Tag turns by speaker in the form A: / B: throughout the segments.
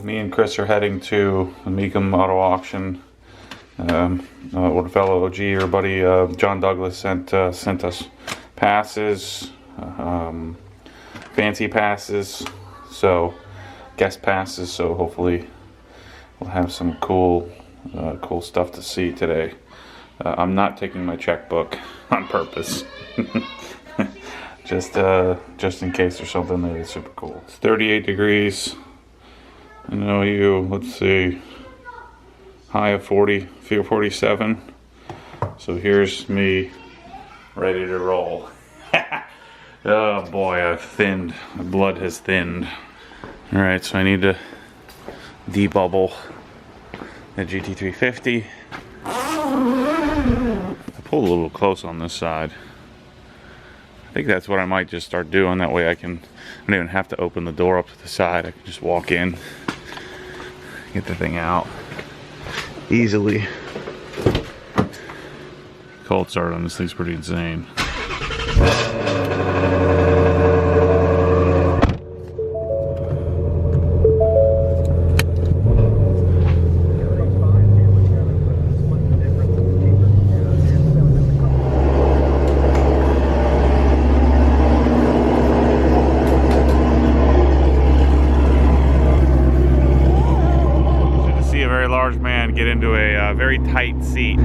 A: Me and Chris are heading to the Mecum auto auction. Our fellow OG, our buddy John Douglas sent us passes, fancy passes, so guest passes. So hopefully we'll have some cool stuff to see today. I'm not taking my checkbook on purpose. just in case there's something that is super cool. It's 38 degrees. I know you, let's see, high of 40, feel 47. So here's me ready to roll. Oh boy, I've thinned. My blood has thinned. All right, so I need to debubble the GT350. I pulled a little close on this side. I think that's what I might just start doing. That way I don't even have to open the door up to the side. I can just walk in, get the thing out easily. Cold start on this thing's pretty insane. Man get into a very tight seat.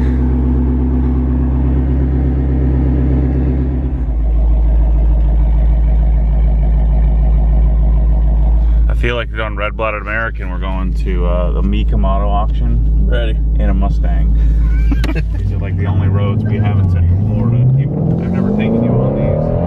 A: I feel like on Red Blooded American we're going to the Mecum auto auction. Ready? In a Mustang. These are like the only roads we have in Central Florida. I've never taken you on these.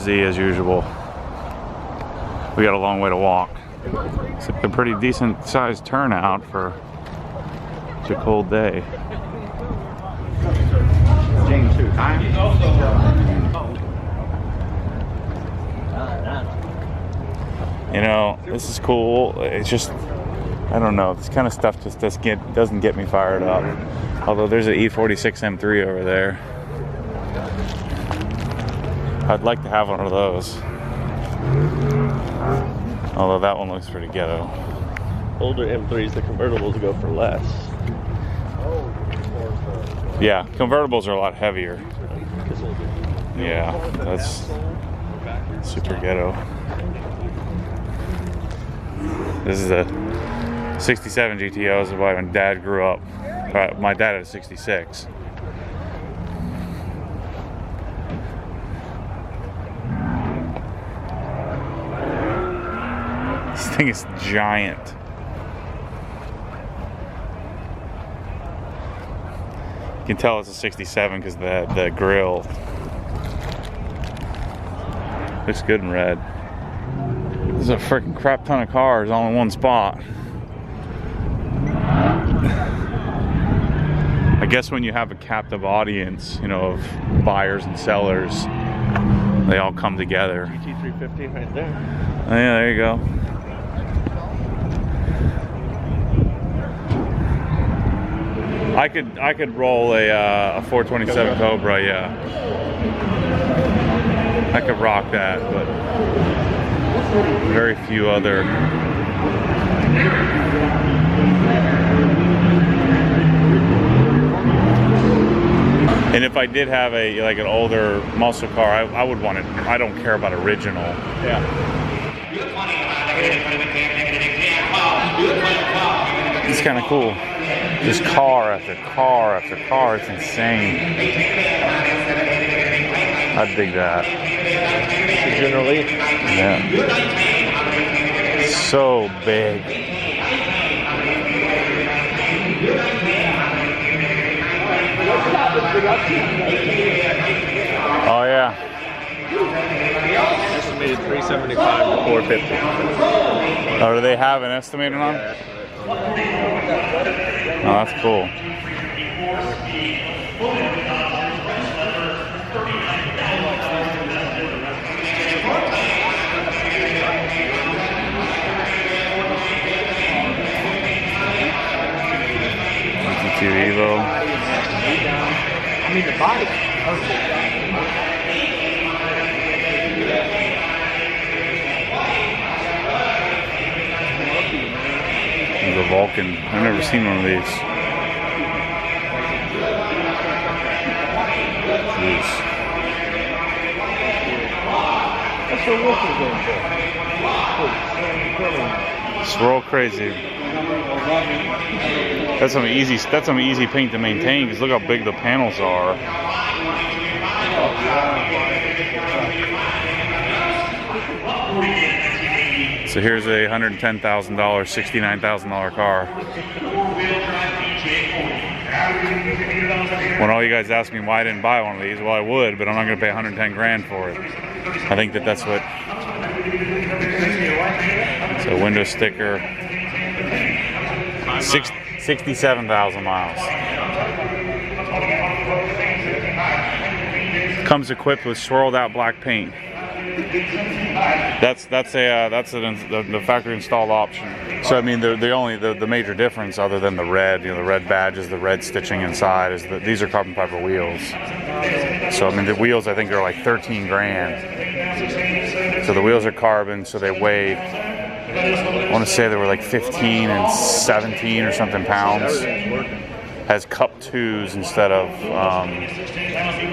A: As usual. We got a long way to walk. It's a pretty decent sized turnout for such a cold day. You know, this is cool. It's just, I don't know, this kind of stuff just doesn't get me fired up. Although there's an E46 M3 over there. I'd like to have one of those. Although that one looks pretty ghetto.
B: Older M3s, the convertibles go for less.
A: Yeah, convertibles are a lot heavier. Yeah, that's super ghetto. This is a 67 GTO. This is why when Dad grew up. My dad had a 66. This thing is giant. You can tell it's a 67 because the grill looks good in red. There's a freaking crap ton of cars all in one spot. I guess when you have a captive audience, you know, of buyers and sellers, they all come together.
B: GT350 right there.
A: Oh, yeah, there you go. I could roll a 427 Cobra, yeah. I could rock that, but very few other. And if I did have like an older muscle car, I would want it. I don't care about original.
B: Yeah.
A: It's kind of cool. Just car after car after car. It's insane. I dig that.
B: Generally.
A: Yeah. So big. Oh yeah.
B: Estimated 375 to 450.
A: Oh, do they have an estimated on? Oh, that's cool. GT2 Evo.
B: I mean, the body.
A: The Vulcan. I've never seen one of these. Jeez.
B: That's what Vulcan's going for.
A: Swirl crazy. That's some easy paint to maintain because look how big the panels are. So here's a $110,000, $69,000 car. When all you guys ask me why I didn't buy one of these, well I would, but I'm not going to pay 110 grand for it. I think that's what. So window sticker. 67,000 miles. Comes equipped with swirled out black paint. That's the factory installed option. So I mean the major difference other than the red, you know, the red badges, the red stitching inside is that these are carbon fiber wheels. So I mean the wheels I think are like 13 grand. So the wheels are carbon, so they weigh, I want to say they were like 15 and 17 or something pounds. Has cup 2s instead of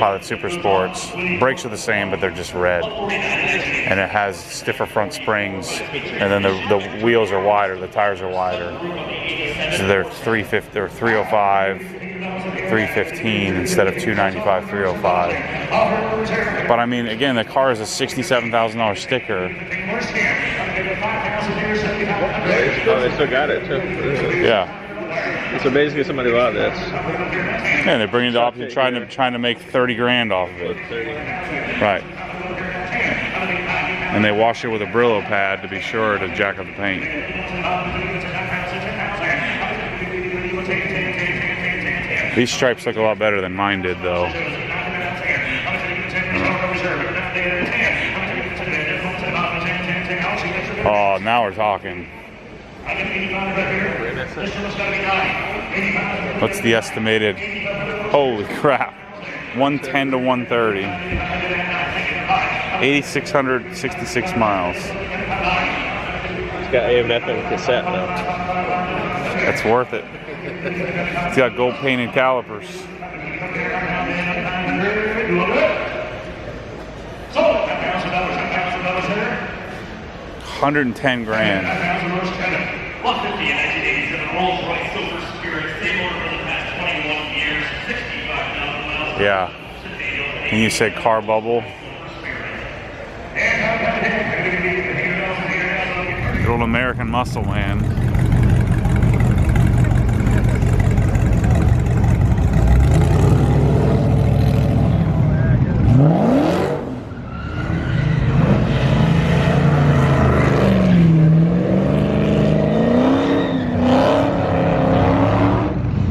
A: Pilot Super Sports. Brakes are the same, but they're just red. And it has stiffer front springs, and then the wheels are wider, the tires are wider. So they're 350 or 305, 315 instead of 295, 305. But I mean, again, the car is a $67,000 sticker.
B: Oh, they still got it too.
A: Yeah.
B: It's amazing that somebody bought this.
A: Yeah, they're bringing the option, trying to make 30 grand off of it. Right. And they wash it with a Brillo pad to be sure to jack up the paint. These stripes look a lot better than mine did, though. Oh, now we're talking. What's the estimated? Holy crap. 110 to 130. 8,666 miles.
B: got AM and FM cassette now.
A: That's worth it. It's got gold painted calipers. 110 grand. Yeah. And you said car bubble. Good old American muscle, man.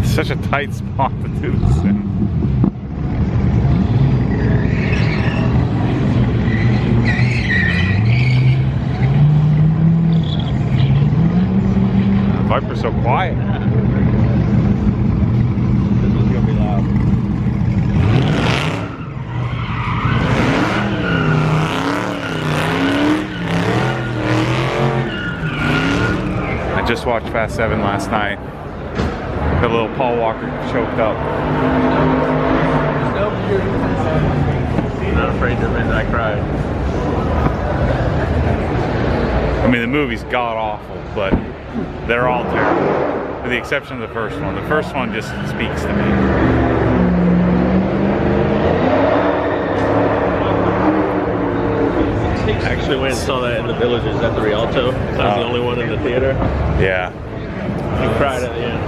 A: Such a tight spot to do this in. The Viper's so quiet.
B: This one's gonna be loud.
A: I just watched Fast 7 last night. The little Paul Walker choked up.
B: I'm not afraid to admit I cried.
A: I mean, the movie's god awful, but they're all terrible, with the exception of the first one. The first one just speaks to me.
B: I actually went and saw that in the Villages at the Rialto. I was the only one in the theater.
A: Yeah.
B: I cried at the end.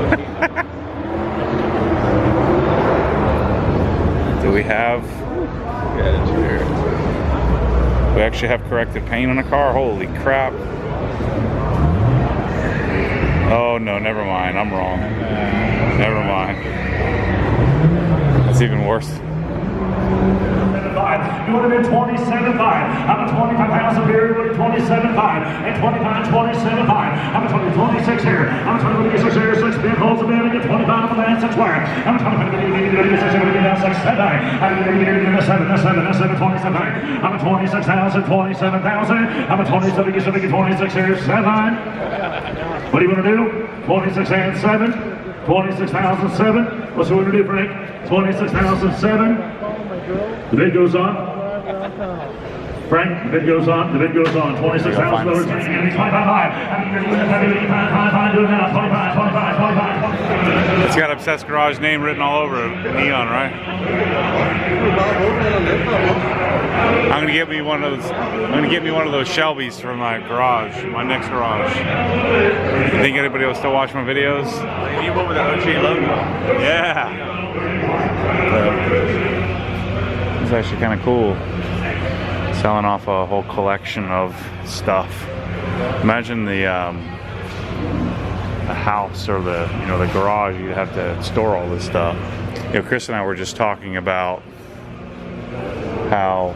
A: Do we have...
B: Yeah, it's weird.
A: We actually have corrected paint on the car? Holy crap. Oh no, never mind. I'm wrong. Never mind. That's even worse.
C: You would have been 27.5. I'm a 25,000 beer. You would have been 27.5. And 25, 27.5. I'm a 26 here. I'm a 26 here. 6 pin holds a bit. I get 25 on the land, 6 wire. I'm a 25, 6, 7. I'm a 27. I'm a 26,000, 27,000. I'm a 27, 26 here, 7. What do you want to do? 26 and 7. 26,007. What's the want to do, Frank? 26,007. The bid goes on. Frank, the bid goes on. The bid goes on. $26,000. 25.
A: It's got Obsessed Garage name written all over it. Neon, right? I'm gonna get me one of those. I'm gonna get me one of those Shelbys for my garage, my next garage. You think anybody will still watch my videos?
B: You went with the OG logo.
A: Yeah. It's actually kind of cool. Selling off a whole collection of stuff. Imagine the house or the the garage. You'd have to store all this stuff. Chris and I were just talking about how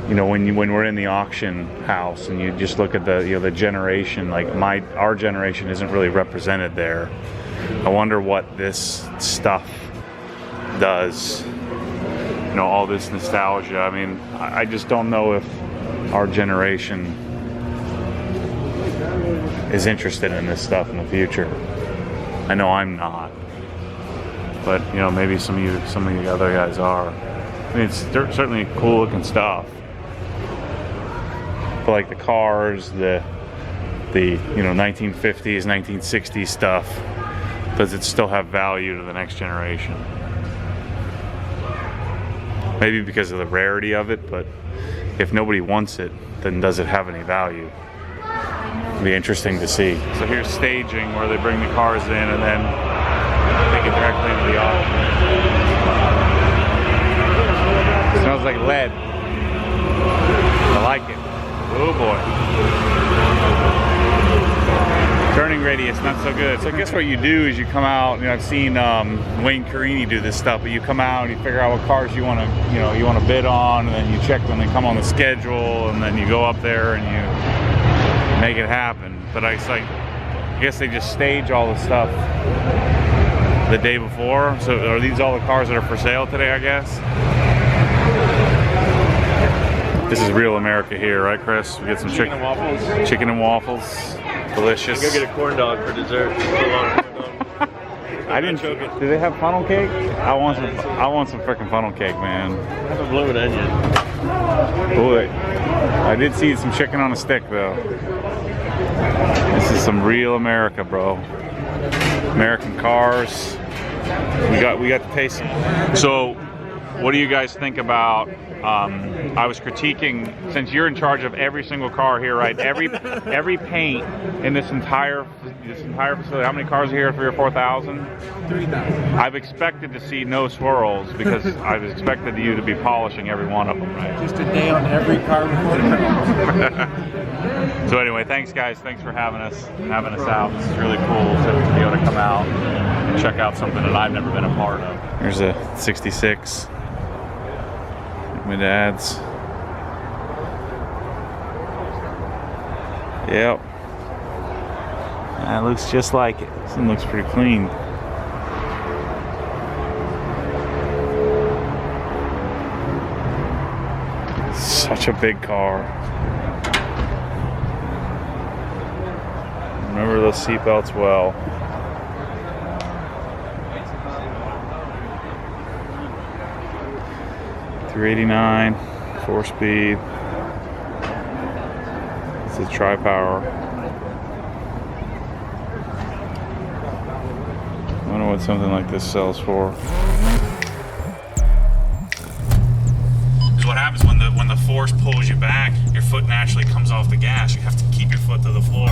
A: when we're in the auction house and you just look at the the generation, like our generation isn't really represented there. I wonder what this stuff does. All this nostalgia. I mean, I just don't know if our generation is interested in this stuff in the future. I know I'm not, but maybe some of you other guys are. I mean, it's certainly cool looking stuff, but like the cars, the 1950s, 1960s stuff, does it still have value to the next generation? Maybe because of the rarity of it, but if nobody wants it, then does it have any value? It'll be interesting to see. So here's staging where they bring the cars in and then take it directly into the auction. It smells like lead. I like it. Oh boy. Turning radius, not so good. So I guess what you do is you come out, I've seen Wayne Carini do this stuff, but you come out and you figure out what cars you want to, you want to bid on, and then you check when they come on the schedule, and then you go up there and you make it happen. But I guess they just stage all the stuff the day before. So are these all the cars that are for sale today, I guess? This is real America here, right, Chris? We get some
B: Chicken and waffles.
A: chicken and waffles. Delicious.
B: Go get a corn dog for dessert.
A: I didn't. Do they have funnel cake? I want some freaking funnel cake, man.
B: Have a blooming onion.
A: Boy, I did see some chicken on a stick though. This is some real America, bro. American cars. We got to taste them. So, what do you guys think about? I was critiquing, since you're in charge of every single car here, right? Every paint in this entire facility. How many cars are here? 3,000 or 4,000?
D: 3,000.
A: I've expected to see no swirls because I've expected you to be polishing every one of them, right?
D: Just a day on every car before it comes.
A: So anyway, thanks guys. Thanks for having us out. This is really cool to be able to come out and check out something that I've never been a part of. Here's a 66. My dad's. Yep. That looks just like it. This one looks pretty clean. Such a big car. Remember those seatbelts well. .389, 4-speed. It's a tri-power. I wonder what something like this sells for. So what happens when the force pulls you back, your foot naturally comes off the gas. You have to keep your foot to the floor.